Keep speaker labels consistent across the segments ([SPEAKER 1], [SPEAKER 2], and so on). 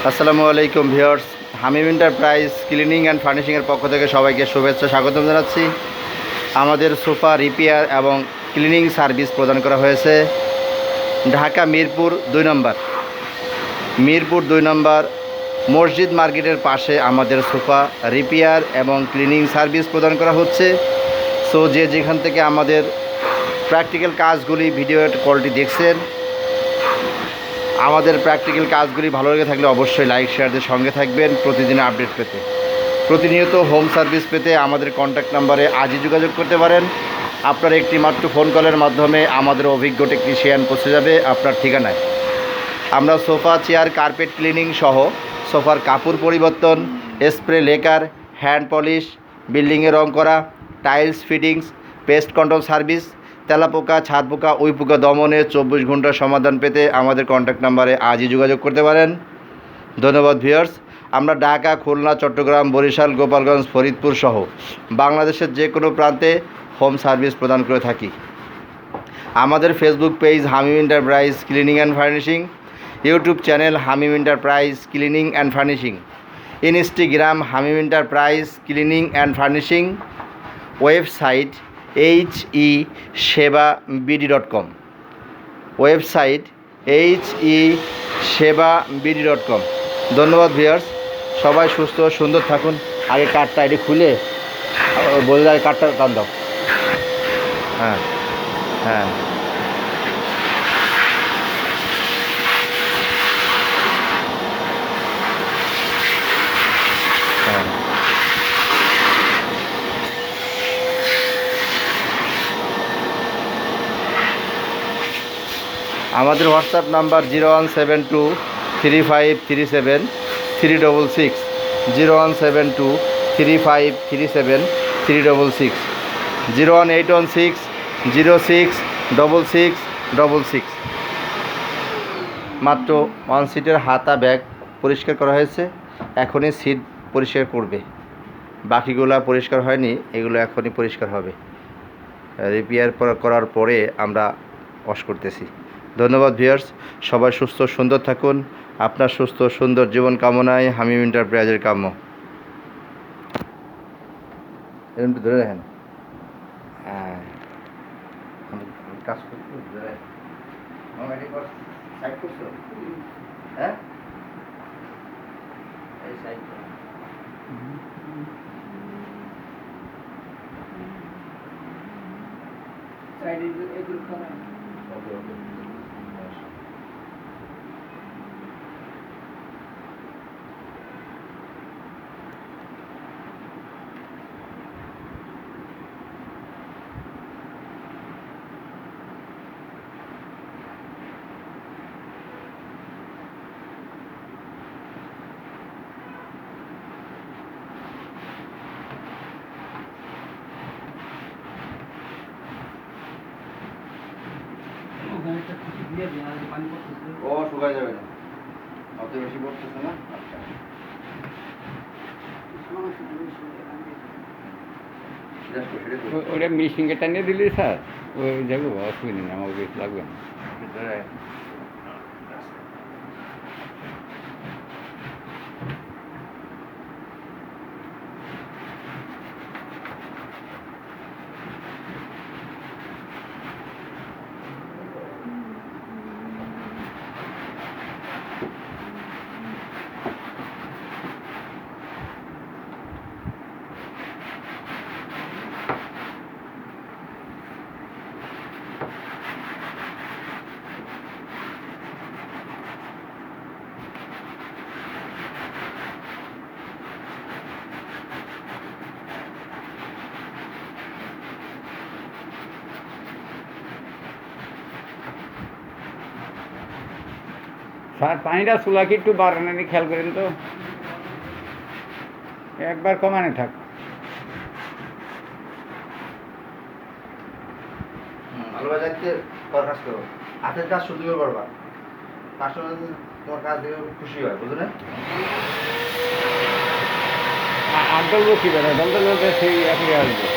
[SPEAKER 1] আসসালামু আলাইকুম viewers, Hamim enterprise cleaning and ফার্নিশিংয়ের পক্ষ থেকে সবাইকে শুভেচ্ছা স্বাগতম জানাচ্ছি। আমাদের সোফা রিপেয়ার এবং ক্লিনিং সার্ভিস প্রদান করা হয়েছে ঢাকা মিরপুর 2 নম্বর মসজিদ মার্কেটের পাশে আমাদের সোফা রিপেয়ার এবং ক্লিনিং সার্ভিস প্রদান করা হচ্ছে। সো যেখান থেকে আমাদের প্র্যাকটিক্যাল কাজগুলি ভিডিও কোয়ালিটি দেখছেন, আমাদের প্র্যাকটিক্যাল কাজগুলি ভালো লেগে থাকলে অবশ্যই লাইক শেয়ারদের সঙ্গে থাকবেন প্রতিদিন আপডেট পেতে। প্রতিনিয়ত হোম সার্ভিস পেতে আমাদের কন্ট্যাক্ট নাম্বারে আজই যোগাযোগ করতে পারেন। আপনার একটি মাত্র ফোন কলের মাধ্যমে আমাদের অভিজ্ঞ টেকনিশিয়ান পৌঁছে যাবে আপনার ঠিকানায়। আমরা সোফা, চেয়ার, কার্পেট ক্লিনিং সহ সোফার কাপড় পরিবর্তন, স্প্রে লেকার, হ্যান্ড পলিশ, বিল্ডিংয়ে রং করা, tiles fittings, pest control service, তেলাপোকা, ছাদ পোকা, উই পোকা দমনে 24 ঘন্টার সমাধান পেতে আমাদের কন্ট্যাক্ট নাম্বারে আজই যোগাযোগ করতে পারেন। ধন্যবাদ ভিউয়ার্স। আমরা ঢাকা, খুলনা, চট্টগ্রাম, বরিশাল, গোপালগঞ্জ, ফরিদপুর সহ বাংলাদেশের যে কোনো প্রান্তে হোম সার্ভিস প্রদান করে থাকি। আমাদের Facebook page Hamim enterprise cleaning and furnishing, YouTube channel Hamim enterprise cleaning and furnishing, Instagram Hamim enterprise cleaning and furnishing, website HESebaBD.com, website HESebaBD.com। ধন্যবাদ ভিউয়ার্স, সবাই সুস্থ সুন্দর থাকুন। আগে কার্ডটা এটি খুলে বলে দেয়, কার্ডটা টান দাও। হ্যাঁ হ্যাঁ হ্যাঁ। আমাদের হোয়াটসঅ্যাপ নাম্বার 017235373666, 017235373666, 01816066666। মাত্র 1 সিটের হাতা ব্যাগ পরিষ্কার করা হয়েছে, এখনই সিট পরিষ্কার করবে, বাকিগুলো পরিষ্কার হয়নি, এগুলো এখনই পরিষ্কার হবে। রিপেয়ার করার পরে আমরা ওয়াশ করতেছি। ধন্যবাদ ভিউয়ার্স, সবাই সুস্থ সুন্দর থাকুন। আপনার সুস্থ সুন্দর জীবন কামনায় হামিম এন্টারপ্রাইজের কাম্য। এরকম ধরে রাখেন। হ্যাঁ, কাজ করতে ধরে সাইড করছো। হ্যাঁ, এই সাইড সাইড এগুলো করা। ওকে ওকে। ও শুকায় যাবে না, অত বেশি পড়তেছে না। আচ্ছা,
[SPEAKER 2] ওটা মিশিংয়ে টানিয়ে দিলি স্যার, ওই যাবো, অসুবিধা নেই, আমার বেশি লাগবে না। স্যার পানিটা চুলা কি একটু বাড়ানি খেয়াল করেন তো, একবার কমানে থাক।
[SPEAKER 1] ভালো বাজাইতে কর কাজ করো, হাতের কাজ শুধু করে করবা, কাস্টমার তোমার কাজ দেখে খুশি হয়, বুঝলে?
[SPEAKER 2] আর দলবো কি বেড়া, দল সেই একই আসবে।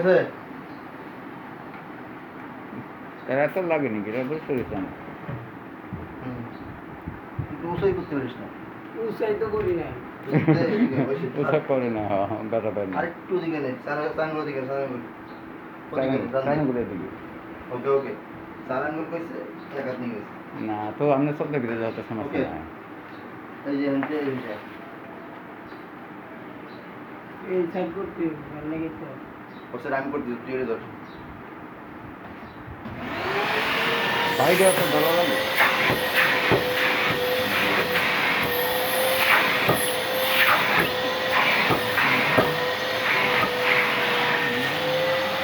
[SPEAKER 1] আছে?
[SPEAKER 2] এরা তো লাগেনি কি এটা বুঝতে পেরেছি আমি।
[SPEAKER 1] একটু উঁচুই করতে পারিস না।
[SPEAKER 3] উৎসাহিত করি নাই।
[SPEAKER 2] ওসব করে না ব্যথা পায় না
[SPEAKER 1] আরেকটু দিকে নেই, সারাঙ্গুলো দিকে, সারাঙ্গুল।
[SPEAKER 2] চালানগুলো দিকে
[SPEAKER 1] ওকে ওকে। সারাঙ্গুল কইছে, এক হাত নিয়ে গেছে।
[SPEAKER 2] না তো আপনি সব দেখে যাতে সমস্যা
[SPEAKER 1] Okay.
[SPEAKER 2] নাই
[SPEAKER 1] এই যে হেনতে এই যে।
[SPEAKER 3] এই সাইড করতে ভালো লাগে তো।
[SPEAKER 1] ওসে আমি করতে তুই এর ধর।
[SPEAKER 2] বাইরে তো ভালো লাগে